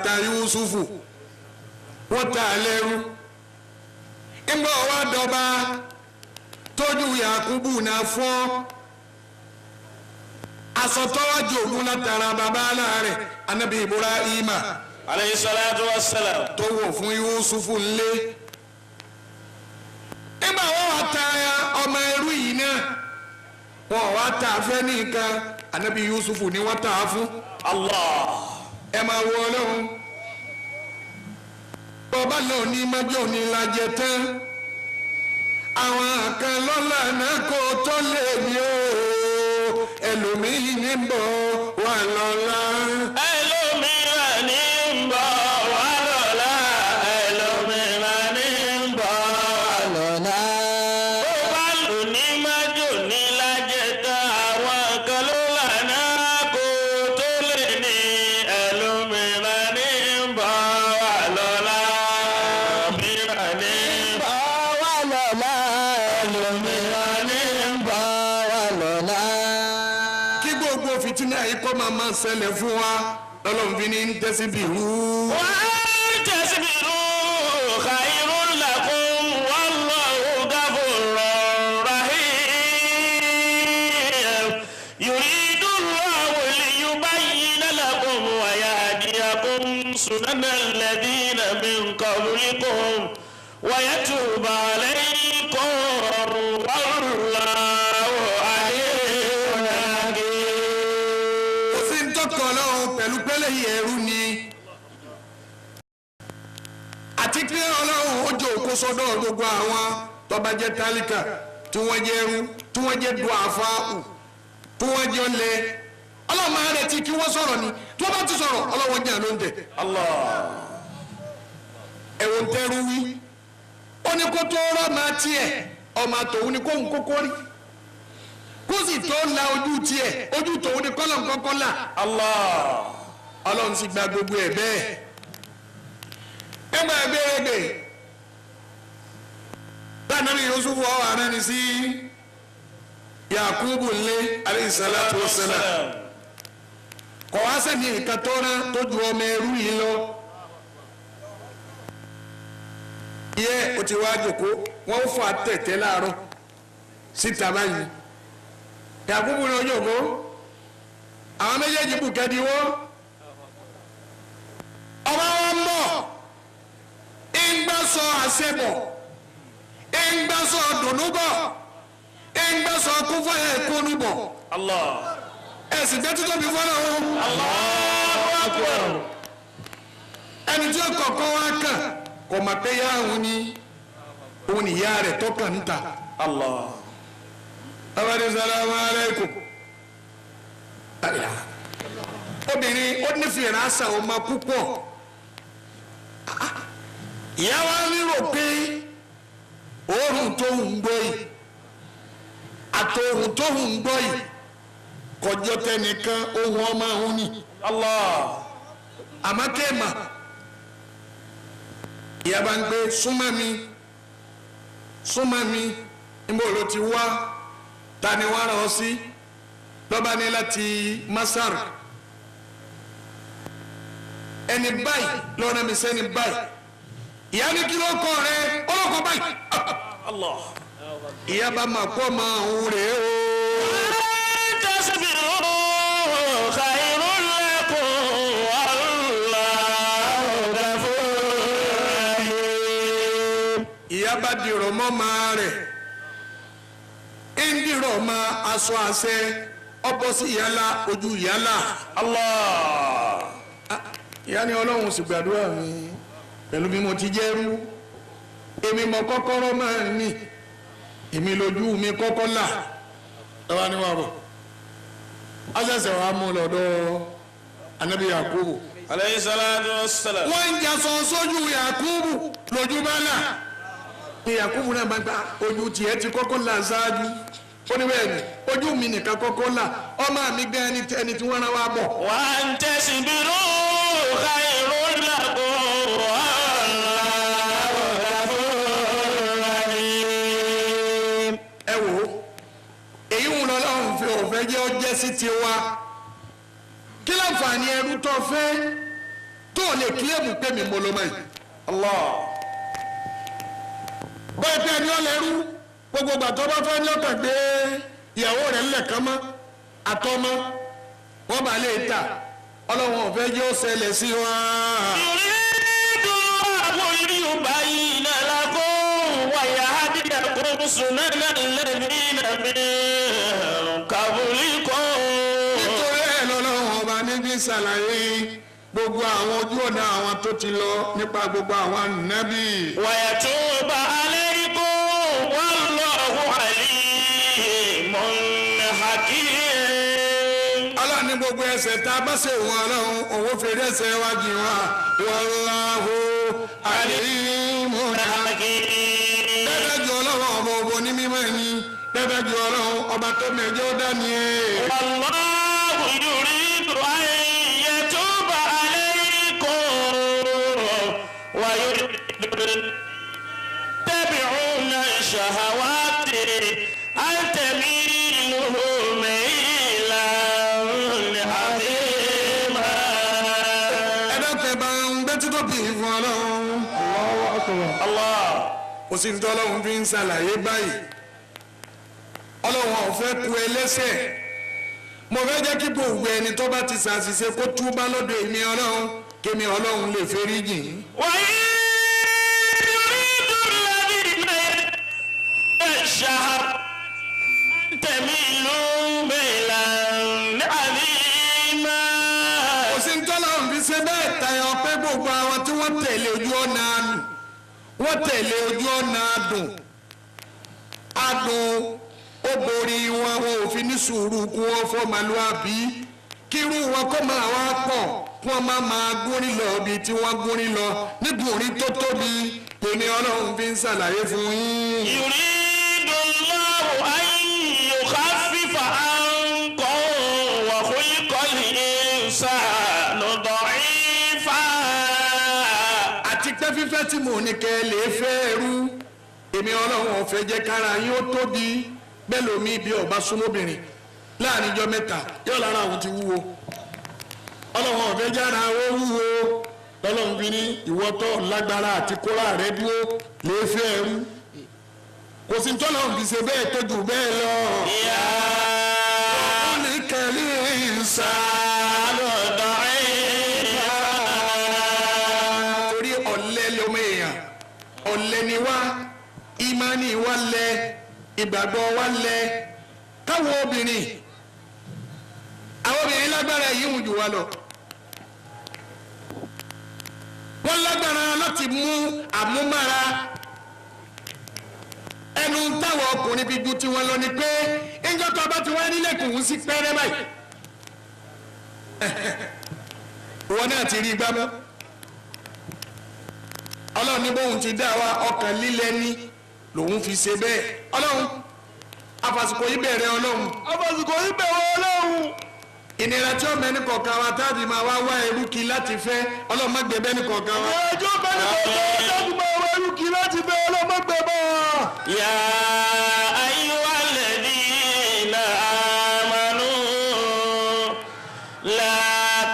ta Yusufu wọ́n ta lẹ́rú ńgbọ́ wa dọba tójú Yakubu náà fọ́ asọ̀tọ́wájú ògùn látara bàbá aláàrẹ̀ anabi Ibrahima alayhi salatu wassalam tó wọ̀ fún Yusufu ńlé ńgbà wọ́n wá ta ọmọ ẹrú yìí náà wọ́n wá ta fẹ́ nìkan anabi Yusufu ni wọ́n ta fún Allah. ẹ máa wọ ọlọ́run bọ́bá náà ní májọ́ ní lajẹ tán àwọn kan lọ́la náà kó tó lè ní o ẹlòmíì ní bọ̀ wà lọ́la. ẹlòmíràn ní bọ̀ wà lọ́la ẹlòmíràn ní bọ̀ wà lọ́la. bọ́bá lò ní májọ́ ní lajẹ tán àwọn kan lọ́la náà kó tó lè ní ẹlòmíràn ní bọ̀ wà lọ́la ẹlòmíràn ní bọ̀ wà lọ́la ẹlòmíràn ní bọ̀ wà lọ́la. kí gbogbo fìtínà yìí kọ́ máa ṣẹlẹ̀ fún wa lọ́lọ́run fi ní ń tẹ́sí bí rú. وتصبروا خير لكم والله غفور رحيم يريد الله ليبين لكم ويهديكم سنن الذين من قبلكم ويتوب عليكم والله عليم حكيم. ó sì ń tọkọ lọ́wọ́ pẹ̀lú pẹ́lẹ́ yìí ẹrú ni àti pé ọlọ́run ó jẹ́ òkú sọ́dọ̀ gbogbo àwọn tó bá jẹ́ tálíkà tí wọ́n jẹ́ ẹrú tí wọ́n jẹ́ dùn àfáàhù tí wọ́n jẹ́ ọlẹ́ ọlọ́run máa retí kí wọ́n sọ̀rọ̀ ni tí wọ́n bá ti sọ̀rọ̀ ọlọ́run jẹ́ àlóńtẹ̀. ẹ̀wọ̀n tẹ́rù wí ó ní kó tó rọ́ máa tiẹ̀ ọmọ àtòun ni kóhun kókó rí kó sì tó la ojú tiẹ̀ ojú tòun ni kọ́lọ̀ kọ́kọ́ là ọlọ́run sì gba gbogbo ẹ̀ bẹ́ẹ̀ ẹgbẹ́ ẹgbẹ́rẹ́gbẹ́ tánàbí Yusufu ọwọ́ àrẹ́ni sí Yakubu ńlé alayhi salatu wassalam kọ̀ wá sẹ́ni nǹkan tó rán tó ju ọmọ ẹrú yìí lọ yẹ o ti wá jòkó wọ́n fà tẹ̀tẹ̀ láàárọ̀ síta báyìí Yakubu ní ọjọ́ ògbó àwọn méjèèjì bùkẹ́dìwọ́ ọmọ wọn mọ̀ ìgbàsọ àṣẹbọ̀ ìgbàsọ dùnúbọ̀ ìgbàsọ kúfọ̀yà ìkónúbọ̀ ẹ̀sìn tẹ́tí tóbi fọ́nà o ẹni tí ó kọ̀kọ́ wá kàn kò mà pé yá òun ni ìyá rẹ̀ tọ́kàn níta abadi salamu alaykum obìnrin ó nífẹ̀ẹ́ ránṣà ọmọ púpọ̀ ìyá wa rírò pé òórùn tó ń gbọ́ yìí àtòórùn tó ń gbọ́ yìí kọjọ́ tẹnìkan ohun ọmọ òun ni àmọ́ kéèmà ìyá bá ń gbé súnmọ́ mi níbo ló ti wá ta ni wàá rán ọ sí lọ́ba ní láti Masar ẹni báyìí lọ́rọ̀ mi sẹ́ni báyìí ìyá ní kí ló kọ́ rẹ ọlọ́kọ̀ báyìí ìyá bá máa kọ́ máa ń rè é o. تصبروا خير لكم والله غفور رحيم. ìyá bá dìrọ̀ mọ́ máa rẹ̀ ń dìrọ̀ mọ́ aṣọ àṣẹ ọbọ̀ sí ìyálà ojú ìyálà. ìyá ni ọlọ́run sì gbàdúrà mi pẹ̀lú bí mo ti jẹ́rú èmi mọ kọ́kọ́rọ́ máa ń ní èmi lójú mi kọ́kọ́ là lọ́wọ́ ni wọ́n bọ̀ ọ̀sẹ̀sẹ̀ wàá mú lọ́dọ̀ anabi Yakubu. alayhi salatu wassalam. wọ́n ń jà sọ sójú Yakubu lójú bá là ní Yakubu náà bá gba ojú tiẹ̀ ti kọ́kọ́ là ṣáájú ó ní bẹ́ẹ̀ ni ojú mi nìkan kọ́kọ́ là ọmọ mi gbé ẹni tí wọ́n rán wa bọ̀. wa an tasbiru khayrun lakum wallahu ghafurur rahim. ẹ wò ó èyí ń lọ lọ́rùn fi òfẹ́ jẹ́ ọjẹ́ sí tiwa kí láǹfààní ẹrú tó fẹ́ tó lè kílẹ̀mù pé mi mo lọ mọ́ yìí. Allah bóyá pé ẹni ọlẹ́rú gbogbo gbàtọ́ bá fẹ́ ní ọ̀tàn gbé ìyàwó rẹ̀ ńlẹ̀kan mọ́ àtọ́mọ́ wọ́n bá lè ta ọlọ́wọ́n ọ̀fẹ́ jẹ́ ó ṣẹlẹ̀ sí wa. yuridu Allahu liyubayyina lakum wa yahdiyakum sunana alladhina min qablikum. nítorí ẹ̀ lọ́lọ́wọ́n ọba níbi ṣàlàyé gbogbo àwọn ojú ọ̀nà àwọn tó ti lọ nípa gbogbo àwọn ànábì. wa yatuba alaykum wallahu alimun hakim. ọlọ́run ní gbogbo ẹ̀ṣẹ̀ tá a bá ṣe wọn ọlọ́run òun fèrè ẹ̀ṣẹ̀ wá jì wá wallahu alimun hakim. dẹ́dẹ́ ju ọlọ́run ọba òbò ní mímọ́ ẹni dẹ́dẹ́ ju ọlọ́run ọba tó mẹ́jọ dání ẹ̀. wallahu yuridu an yatuba alaykum wa yuridu tabi'una shahawati an tamilu maylan azima. ẹ̀dọ́tẹ̀ bá ń gbé títọ́ bì í fún ọlọ́run. Allah. kò sí ní tọ́lọ́run fi ń ṣàlàyé báyìí ọlọ́run ọ̀fẹ́ ku ẹlẹ́ṣẹ̀ mo fẹ́ jẹ́ kí gbogbo ẹni tó bá ti ṣàṣìṣe kó túbá lọ́dọ̀ èmi ọlọ́run kémi ọlọ́run lè fẹ́rí jìn. وإن يريد الذين الشهر تميلوا ميلا عظيما. kò sí ní tọ́lọ́run fi ṣe bẹ́ẹ̀ tayọ pé gbogbo àwọn tí wọ́n tẹ̀lé ojú ọ̀nà àánú wọ́n tẹ̀lé ojú ọ̀nà adùn ó borí wọn ò fi ní sùúrù kú wọn fọmọlúwàbí kírú wọn kó máa wá pọ̀ kí wọ́n máa gúnrí lọ bí tí wọ́n gúnrí lọ nígbòrí tó tóbi èmi ọlọ́run fi ń ṣàlàyé fún yín. يريد الله أن يخفف عنكم وخلق الإنسان ضعيفا. àti pé fífẹ́ tí mò ní kẹ́ lè fẹ́ ẹrú èmi ọlọ́run ò fẹ́ jẹ́ kára yín ó tóbi bẹ́ẹ̀ lómi bí ọba súnmọ́bìnrin láàrin ijọ́ mẹ́ta yóò lára àwọn ti wúwo ọlọ́run ò fẹ́ jára ó wúwo lọ́lọ́run fi ní ìwọ́tọ́ lágbára àti kóra rẹ dúró lè fẹ́ ẹrú kò sí tọ́lọ́run fi ṣe bẹ́ẹ̀ tó jù bẹ́ẹ̀ lọ. يا oníkẹ́lí ìsà ضعيفا. torí ọ̀lẹ lọmọ èèyàn ọ̀lẹ ni wá ìmánì wa lẹ ìgbàgbọ́ wa lẹ káwọn obìnrin lágbára yìí ń jù wá lọ wọ́n lágbára láti mú àmúmára ẹnu táwọn ọkùnrin fi ju tiwọn lọ ni pé ẹjọ́ tó bá ti wá nílẹ̀kùn sí pẹ́rẹ́ báyìí ìwọ náà ti rí gbámọ́ ọlọ́run ní bóun ti dá wa ọkàn líle ní lòun fi ṣe bẹ́ẹ̀ ọlọ́run afàsìkò yìí bẹ̀rẹ̀ ọlọ́run afàsìkò yìí bẹ̀rẹ̀ ọlọ́run. ìnira tí ó bẹ ní kọ̀ọ̀kan wa táàbì máa wá wá ẹrú kí láti fẹ́ ọlọ́run má gbé bẹ́ẹ̀ ní kọ̀ọ̀kan wa. ìnira tí ó bẹ ní kọ̀ọ̀kan wa táàbì máa wá ẹrú kí láti fẹ́ ọlọ́run má gbé bẹ́ẹ̀. يا أيها الذين آمنوا لا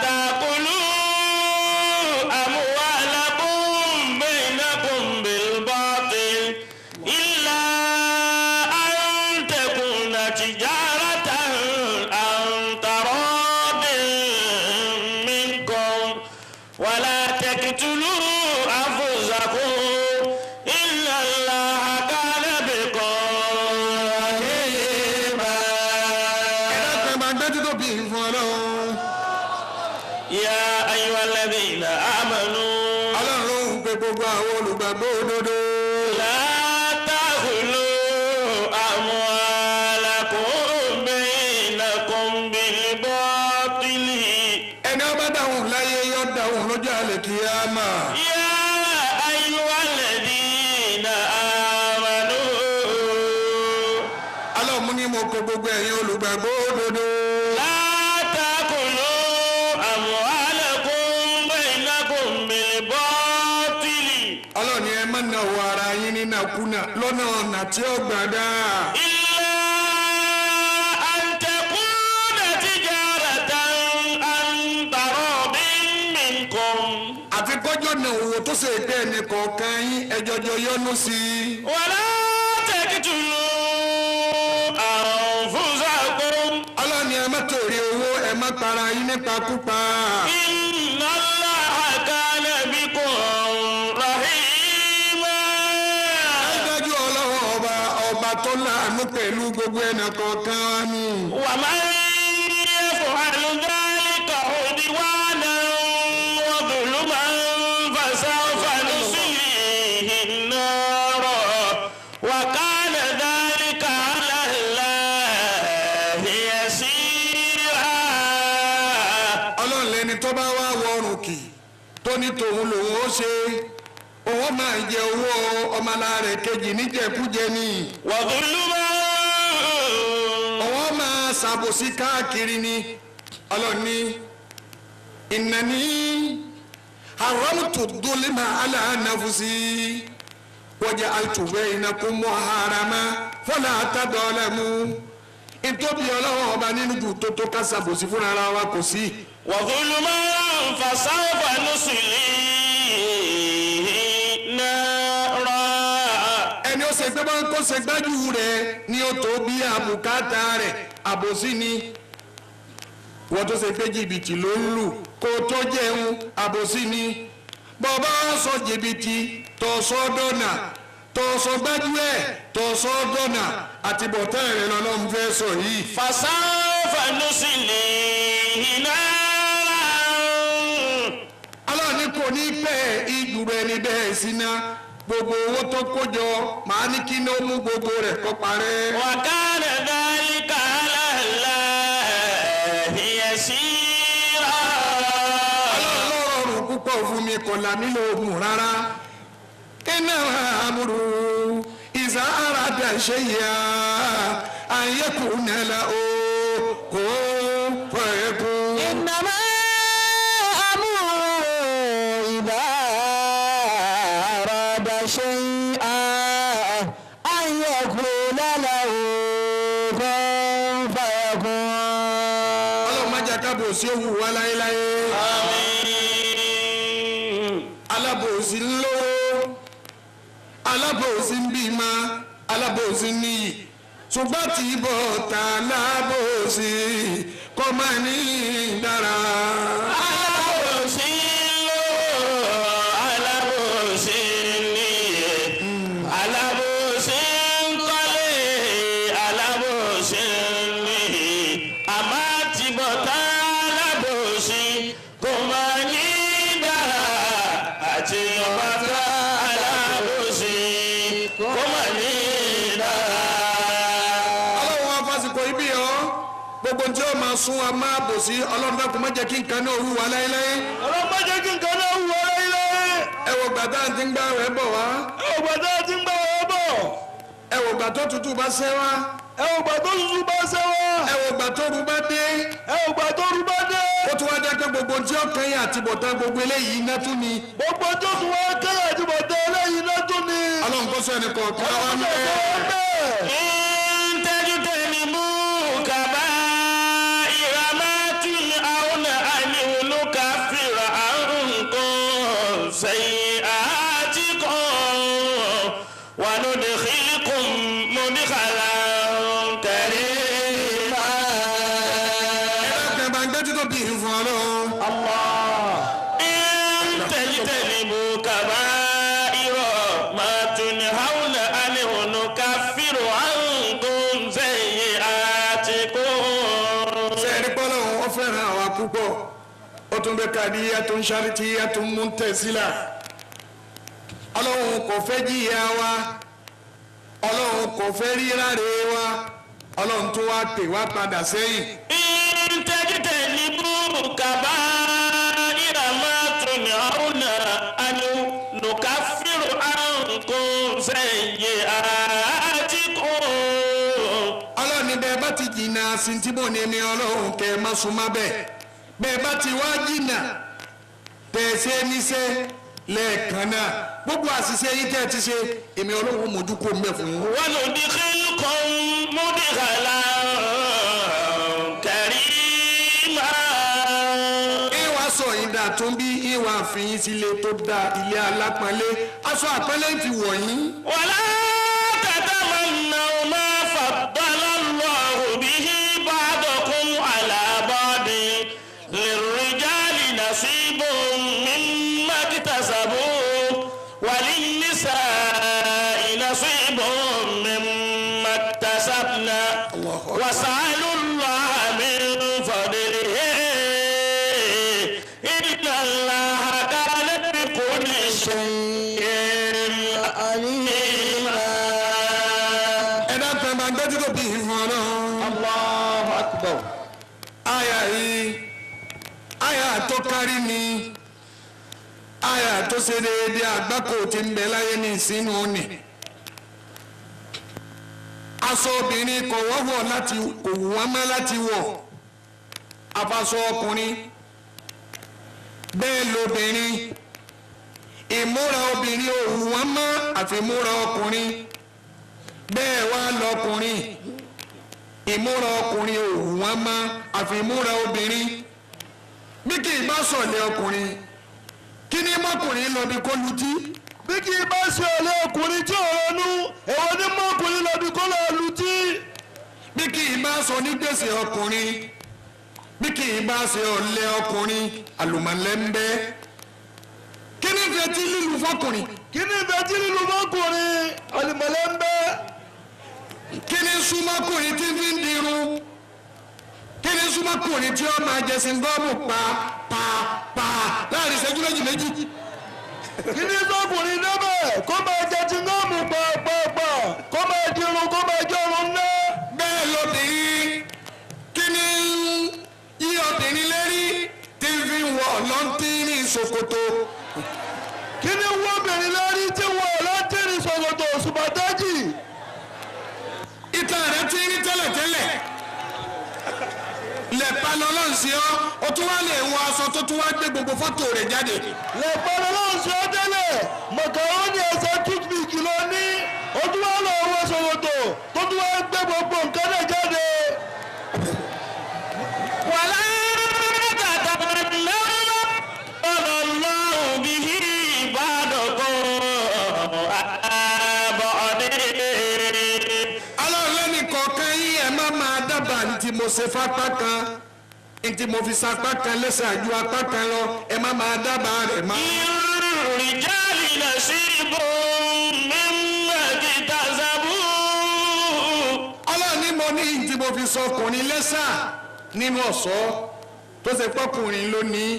تأكلوا أموالكم بينكم بالباطل إلا أن تكون تجارة عن تراض منكم ولا تقتلوا أنفسكم إن الله كان بكم pe gbogbo àwọn olùgbàgbọ́ òdodo. لا تأكلوا أموالكم بينكم بالباطل. ẹni ọba dáhùn láyé yọ dáhùn lọ́jọ́ àlùkìyámà. يا أيها الذين آمنوا. alọ́mú ni mo kọ gbogbo ẹ̀yin olùgbàgbọ́ òdodo. لا تأكلوا أموالكم بينكم بالباطل. ọlọ́ni ẹ má na owó ara yín nínàkúnà lọ́nà ọ̀nà tí ó gbàdá. إلا أن تكون تجارة عن تراض منكم. àfi kọjọ́ na owó tó ṣe pé ẹnì kọ̀ọ̀kan yín ẹjọ́jọ́ yọ́nú sí i. ولا تقتلوا أنفسكم. ọlọ́ni ẹ má torí owó ẹ má para yín nípakúpa. إن الله كان بكم رحيما. dájú ọlọ́wọ́ ọba tó láàánú pẹ̀lú gbogbo ẹnì kọ̀ọ̀kan ni. ومن يفعل ذلك عدوانا وظلما فسوف نصليه النار وكان ذلك على الله يسيرا. ọlọ́run lẹni tó bá wá wọrùn kì tó ní tòun lòun ó ṣe òun máa jẹ owó ọmọlá rẹ̀ kejì níjẹkújẹ ni. وظلما òun máa ṣàbòsí káàkiri ni. ọlọ́run ní ìnáni haramtu dulma ala nafsi waja'altu bainakum muharrama fala tadalamu. ìtòbí ọlọ́run ọba nínú jù tó ká ṣàbòsí fúnra ara wa kò sí. وظلما فسوف نصليه نارا. ẹni ó ṣe gbé bá ń kó ṣe gbájú rẹ̀ ni ó tó bí àbùkátà rẹ̀ àbòsí ni. wọ́n tó ṣe pé jìbìtì ló ń lù kó tó jẹun àbòsí ni. bọ́ọ̀bá sọ jìbìtì tó sọ dọ́nà tó sọ gbájú ẹ̀ tó sọ dọ́nà àti bọ̀tẹ́ rẹ̀ lọ́lọ́run fẹ́ sọ yìí. فسوف نصليه نارا. aláàní kò ní pẹ́ ìjù rẹ̀ ní bẹ́ẹ̀ síná gbogbo owó tó kó jọ màá ní kí ní ó mú gbogbo rẹ̀ kó parẹ́. وكان ذلك على الله يسيرا. ọlọ́run púpọ̀ fún mi kò là mí lóògùn rárá. iná àmúrú ìzà àràdà ṣe yá àyẹ̀kùn nílẹ̀ o kò fẹ́ẹ́kùn. إنما أمره إذا أراد شيئا أن يقول له كن فيكون. ọlọ́run má jẹ́ kábòsí òwú wa láéláé. آمين. alábòsí ńlówó alábòsí ń bímọ alábòsí níyì ṣùgbọ́n tí bọ̀ ta alábòsí kọ́ máa ní dára. alábòsí ló alábòsí níyè alábòsí ń kọ́lé alábòsí níyè àmọ́ àtibọ̀tá alábòsí kò máa ní dára àtibọ̀tá alábòsí kò máa ní dára. ọlọ́run wa fásikò ibi ọ́ gbogbo tí ó máa sún wa máa bò sí ọlọ́run dákun má jẹ́ kí nǹkan náà rú wa láéláé. ọlọ́run má jẹ́ kí nǹkan náà wù ọ́ ilé. ẹ wò gbàtà tí ń gbà rẹ̀ bọ̀ wá. ẹ ò gbàdá tí ń gbà wọ́n bọ̀. ẹ wò gbà tó tutù bá ṣẹ́ wá. ẹ ò gbà tó tutù bá ṣẹ́ wá. ẹ wò gbà tó rú bá dé. ẹ ò gbà tó rú bá dé. ó tún wá dákẹ́ gbogbo tí ó kẹ́yìn àti bọ̀tán gbogbo eléyìí iná tún ni. gbogbo tó tún wá kẹ́yà àti bọ̀dé eléyìí náà tún ni. ọlọ́run kó sọ ẹnì kọ̀ọ̀kan wá ọlọ́run mẹ́ẹ̀. tó wọ́n bẹ́ẹ̀. إن تجتنبوا كبائر ما تنهون عنه نكفر عنكم سيئاتكم وندخلكم مدخلا كريما. ẹ̀rọ bá ń gbé títọ́ bí fún ọlọ́run. إن تجتنبوا كبائر ما تنهون عنه نكفر عنكم سيئاتكم. sẹ́ẹ̀rí pọ́lọ́run ó fẹ́ràn àwa púpọ̀ ó tún bẹ kàdíyà tó ń ṣàrìtìyà tó ń mú tẹ̀sílà ọlọ́run kò fẹ́ jìyà wa ọlọ́run kò fẹ́ ríráre wa ọlọ́run tó wá pè wá padà sẹ́yìn. ìtẹ́jútẹ́ ní búrúkàbá ìràmá tóní ọ̀nà ànú nùkàfírù àǹkùn sẹ́yìn àtìkù. ọlọ́run ní bẹ́ẹ̀ bá ti jìnnà sí tí mò ní mi ọlọ́run kẹ́ ẹ má súnmọ́ bẹ́ẹ̀ bẹ́ẹ̀ bá ti wá jìnnà tẹ̀sẹ̀ níṣẹ́ lẹ́ẹ̀kan náà gbogbo àṣìṣe yìí tẹ́ ẹ ti ṣe èmi ọlọ́run mójú kó mbẹ́ fún un. wọ́n lò ní kílùkọ́ mọ́dìkàlà kẹrìmà. ìwà sọ ìdá tó ń bí ìwà àfihàn sílé tó dá ilé alápọ̀nlé aṣọ àpẹẹlẹ ti wọ̀ yín. wàlá tatamannaw ma faddala Allahu bihi ba'dakum ala ba'din lirrijali nasibun mimma iktasabu walin-nisa'i nasibun mimma iktasabna was'alu Allaha min fadlihi inna Allaha kana bikulli shay'in alima. ẹ̀dá kan máa ń gbẹ́jú tó bí ìfún ọlọ́run. Allahu Akbar. àyà yìí àyà tó kárí ni àyà tó ṣe déédéé àgbákò tí ń bẹ láyé ní ìsínú òní. aṣọ obìnrin kò wọ́wọ́ láti kò wù wọ́n mọ́ láti wọ̀ afaṣọ ọkùnrin bẹ́ẹ̀ lobìnrin ìmúra obìnrin ò wù wọ́n mọ́ àfimúra ọkùnrin bẹ́ẹ̀ wá lọkùnrin ìmúra ọkùnrin ò wù wọ́n mọ́ àfimúra obìnrin bí kì í bá sọ̀lẹ̀ ọkùnrin kí ni mọ́kùnrin lọ bí kó lutí. bí kì í bá ṣe ọ̀lẹ ọkùnrin tí ò ronú èwo ní mọ́kùnrin lọ́bi kó lọ́ọ́ lutí. bí kì í bá sọ ní gbèsè ọkùnrin bí kì í bá ṣe ọ̀lẹ ọkùnrin àlùmọ̀lẹ́ńbẹ́ kí ni fẹ́ tí lílu fọkùnrin kí ni ìfẹ́ tí lílu mọ́kùnrin àlùmọ̀lẹ́ńbẹ́. kí ni súnmọ́kùnrin tí fi ń dirun kí ni súnmọ́kùnrin tí ó máa jẹ singọ́ọ̀mù pa láàrin ìṣẹ́jú méjì. kí ni sọ́kùnrin débẹ̀ kó máa jẹ chingọ́ọ̀mù pàápàá kó máa dirun kó máa jẹ ọrùn ńlá. bẹ́ẹ̀ lóbìnrin kí ni yí obìnrin lérí tí fi ń wọ lọ́ntìrì ṣòkòtò kí ni wọ́n obìnrin lórí tí wọ́n lọ́tìrì ṣòkòtò ṣùpàtẹ́jì. ìtàn rẹ̀ ti rí tẹ́lẹ̀tẹ́lẹ̀ lẹ́pa lọ́lọ́run sí ọ́ o tún wá lè wọ aṣọ tó tún wá gbé gbogbo fọ́tò rẹ̀ jáde. lẹ́pọ̀ lọ́wọ́ ṣe ọ́ tẹ́lẹ̀ mọ̀kàrónì ẹsẹ̀ toothpick lọ ní o tún wá lọ wọ ṣòkòtò tó tún wá gbé gbogbo nǹkan náà jáde. wàlá tatamannaw ma faddala Allahu bihi ba'dakum ala ba'din. ọlọ́run lẹ́nu kọ̀ọ̀kan yín ẹ̀ má máa dábàá ní tí mo ṣe fapá kan ní tí mo fi sapá kan lẹ́sẹ̀ àjù apá kan lọ ẹ̀ má máa dábàá rẹ̀ má. lirrijali nasibun mimma iktasabu. ọlọ́run ní mo ní tí mo fi sọ ọkùnrin lẹ́sà nínú ọ̀ṣọ́ tó ṣe pọ́kùnrin lónìí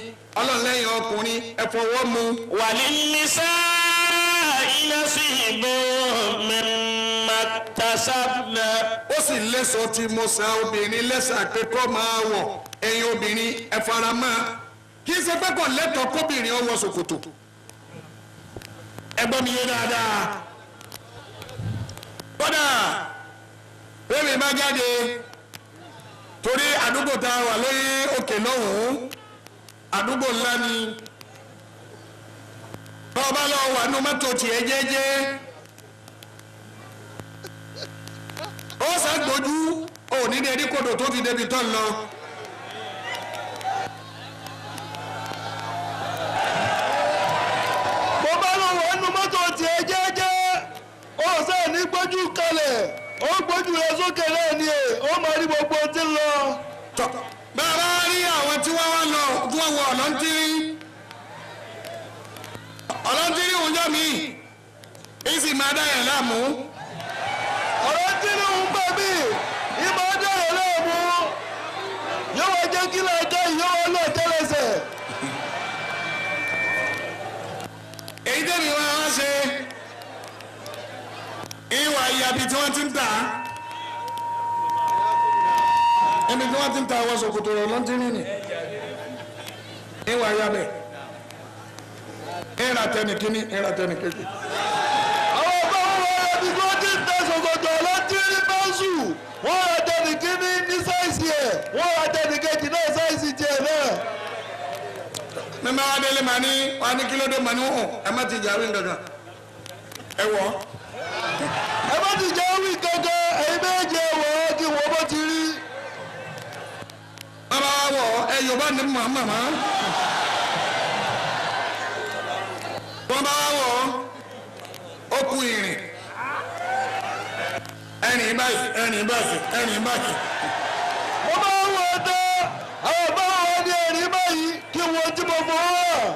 ọlọ́run lẹ́yìn ọkùnrin ẹ fọwọ́ mu. walin-nisa'i nasibun mimma iktasabna. ó sì lẹ́sọ̀ tí mo sa obìnrin lẹ́sà pé kó máa wọ̀ ẹ̀yin obìnrin ẹ fara mọ́ kì í ṣe pé kò lẹ́tọ̀ọ́ kóbìnrin ó wọ ṣòkòtò ẹ gbọ́ mi yé dáadáa kódà bẹ́ẹ̀ni bá jáde torí àdúgbò tá a wà lórí òkè lọ́hùn-ún àdúgbò ńlá ni bọ́ọ̀bá lọ́wọ́ wà nú mọ́tò tiẹ̀ jẹ́jẹ́ ó ṣàgbójú òní ní ẹni kodò tó fi débi tán lọ. bó bá lọ wọ inú mọ́tò tiẹ̀ jẹ́jẹ́ ó sẹ́ẹ̀ ní gbójú kalẹ̀ ó gbójú rẹ̀ sókè náà ni ó máa rí gbogbo tí ń lọ. bàbá rí àwọn tí wọ́n wá lọ tí wọ́n wọ ọ̀lọ́ntìrí òun jọ mí èsì máa dá yẹn láàmú. ọ̀rọ̀ tí ní òun gbà mí ìmọ̀ ọjọ́ rẹ̀ lẹ́ẹ̀mú yóò wá jẹ́ kí lẹ́ẹ̀kẹ́ yóò wá lọ tẹ́lẹsẹ̀. èyí tẹ́mi wá wá ṣe yabi tí wọ́n ti ń tà á ẹni tí wọ́n ti ń ta àwọn ṣòkòtò rẹ̀ lọ́ntínrín ni ìwà yabẹ̀ ìrà tẹnìkíní ìrà tẹnìkejì. àwọn ọba wọn wọ ẹbí tí wọ́n ti ń tẹ ṣòkòtò lọ́ntínrín báṣù wọ́n ra tẹnìkíní ní sáìsì ẹ̀ wọ́n ra tẹnìkejì náà sáìsì tiẹ̀ náà. mímọ́ adélé màá ní wàá ní kílódé màá ní hàn ẹ má ti jáwé gangan ẹ wọ̀ ẹ má ti jáwé gangan ẹ̀yin méjì ẹ wọ̀ ọ́ kí wọ́n bó ti rí. bàbá wa wọ̀ ẹ yorùbá ní màmá wọ́n bá wà wọ̀ ó kú ìrìn ẹ̀rìn báyìí ẹ̀rìn báyìí ẹ̀rìn báyìí. wọ́n bá wọ̀ ọ́ tẹ́ àwọn ọba wọn ní ẹ̀rín báyìí kí wọ́n tí mo fọ́ ọ́.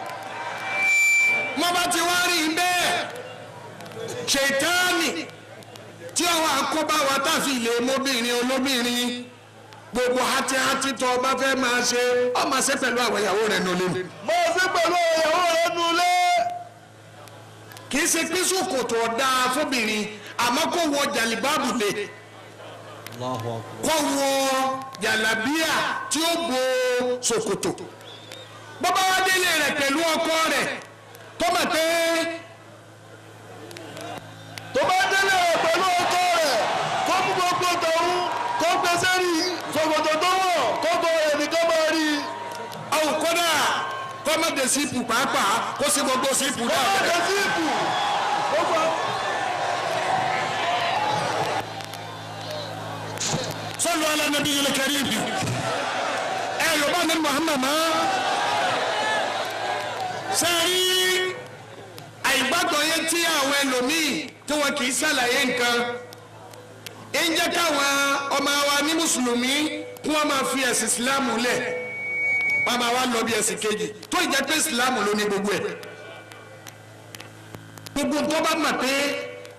mo bá ti wá rí bẹ́ẹ̀ ṣètáàní tí àwọn àkóbá wa tàfi lè mọ́bìnrin olóbìnrin gbogbo hátí tó o bá fẹ́ máa ṣe ọ máa ṣe pẹ̀lú àwọn ìyàwó rẹ̀ nulẹ̀. mo ṣe pẹ̀lú ìyàwó rẹ̀ nulẹ̀. kì í ṣe pé ṣòkòtò ọ̀dà fóbìnrin àmọ́ kó wọ jàlíbáàbù lé kó wọ jàlábíà tí ó bo ṣòkòtò bọ́bá wá délé rẹ̀ pẹ̀lú ọkọ rẹ̀ tó mọ̀ pé tó bá délé rẹ̀ pẹ̀lú ọkọ rẹ̀ kó mú gbogbo tòun kó gbèsè rí ṣòkòtò tó wọ̀ kó bọ ẹnìkan máa rí. àwọn kódà kó má dé sípù pàápàá kó sí gbogbo sípù náà. kó má dé sípù. صلوا على النبي الكريم ايوه بان محمد ما sẹ́rí àìgbàgbọ́ yẹn tí àwọn ẹlòmíì tí wọn kì í ṣàlàyé nǹkan ń jẹ́ káwọn ọmọ wa ní mùsùlùmí kí wọ́n máa fi ẹ̀sìn ìsìláàmù lẹ̀ wọ́n máa wá lọ bí ẹ̀sìn kejì tó ìjẹ́ pé ìsìláàmù ló ní gbogbo ẹ̀ gbogbo tó bá mọ̀ pé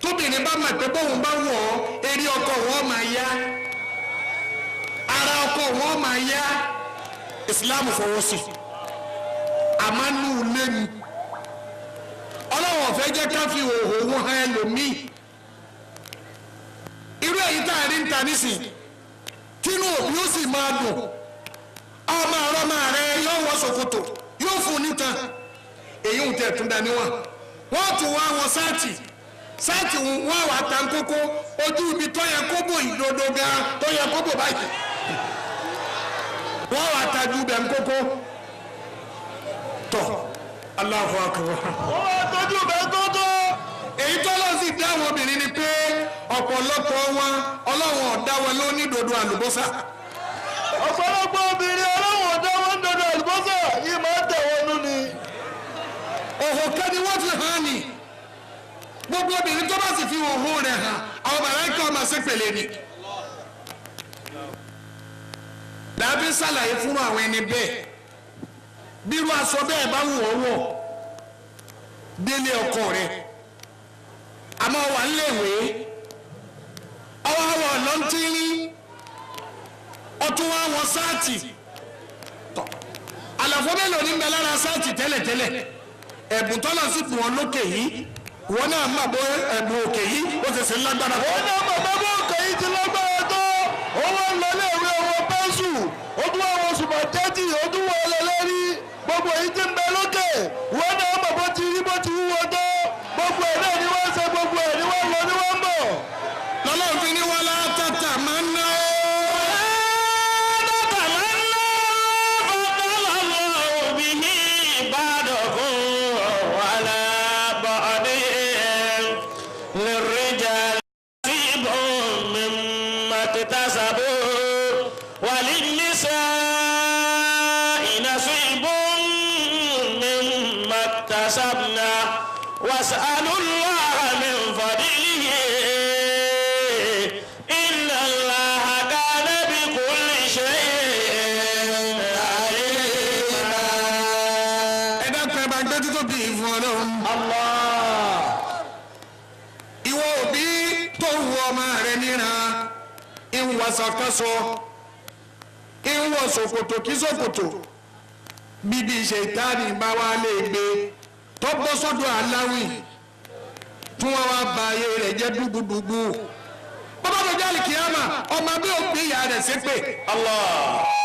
tóbìnrin bá mọ̀ pé bóun bá wọ̀ ọ́ eré ọkọ wọn máa yá ara ọkọ wọn máa yá ìsìláàmù fọwọ́ sí àmọ́ nù lẹ́nu ọlọ́wọ́ fẹ́ jẹ́ ká fi òhò wọn hàn ẹlòmíì irú èyí tá a rí ń ta nísìn kínú òbí ó sì máa dùn ọmọ àrọ́mọ rẹ yóò wọ ṣòkòtò yóò fún nítan èyí ń tẹ̀ tún dání wọn wọ́n tún wá wọn sáàtì wọn wà tán kókó ojú ibi tó yẹ kó bò ìdodo gan tó yẹ kó bò báyìí wọ́n wà tajú bẹ̀ ń kókó tọ̀ Allahu Akbar. wọ́n wá tọ́jú bẹ́ẹ̀ kókó. èyí tó lọ sí dá àwọn obìnrin ni pé ọ̀pọ̀lọpọ̀ wọn ọlọ́run ọ̀dá wọn ló ní dodo àlùbọ́sà. ọ̀pọ̀lọpọ̀ obìnrin ọlọ́run ọ̀dá wọn ń dodo àlùbọ́sà yìí máa ń tẹ̀ wọ́n nú ni. òhò kan ni wọ́n fi hàn ní gbogbo obìnrin tó bá sì fi òhò rẹ̀ hàn àwọn màláíkà ọmọ ṣépèlé ni. dàbí sàlàyé fún àwọn ẹni bẹ́ẹ̀ bírú aṣọ bẹ́ẹ̀ bá wù ọ́ wọ̀ délé ọkọ rẹ̀ àmọ́ wà níléèwé ọwọ́ àwọ̀ lọ́ntínrín ọtún wá wọ sáàtì àlàfo mélòó ní bẹ lára sáàtì tẹ́lẹ̀tẹ́lẹ̀ ẹ̀bùn tọ́lọ̀ sí fún wọn lókè yìí wọn náà má bọ ẹ̀bùn òkè yìí ó ti ṣe lágbára tó. wọn náà mọ̀ bẹ́ẹ̀ òkè yìí ti lágbára tó owó ń lọ léèwé owó pẹ́ńsù ó tún àwọn sùpàtẹ́tì ó tún wọ ọlẹ́lẹ́rí gbogbo èyí tí ń bẹ lókè wọn náà mọ̀ bó ti rí bó ti wúwo tó gbogbo ẹ̀ náà ni wọ́n ṣe gbogbo ẹ̀ ni wọ́n lọ ni wọ́n bọ̀. lọ́lọ́run fi ní wọn látàtà máa ń ná واسألوا الله من فضله إن الله كان بكل شيء عليما. ẹ̀dá kan bá gbé títọ́ bí ìfún ọlọ́run. ìwọ òbí tó wu ọmọ rẹ níran ìwọ̀sọ̀kọ́sọ ìwọ̀ ṣòkòtò kí ṣòkòtò bíbí ṣètánì bá wà lè gbé tó bọ́ sọ́dọ̀ aláwìn tí wọ́n wá ba ayé rẹ̀ jẹ́ dúgbùdúgbù bàbá tó jáde kìámà ọmọ bí ó gbé ìyá rẹ̀ ṣépè. Allah.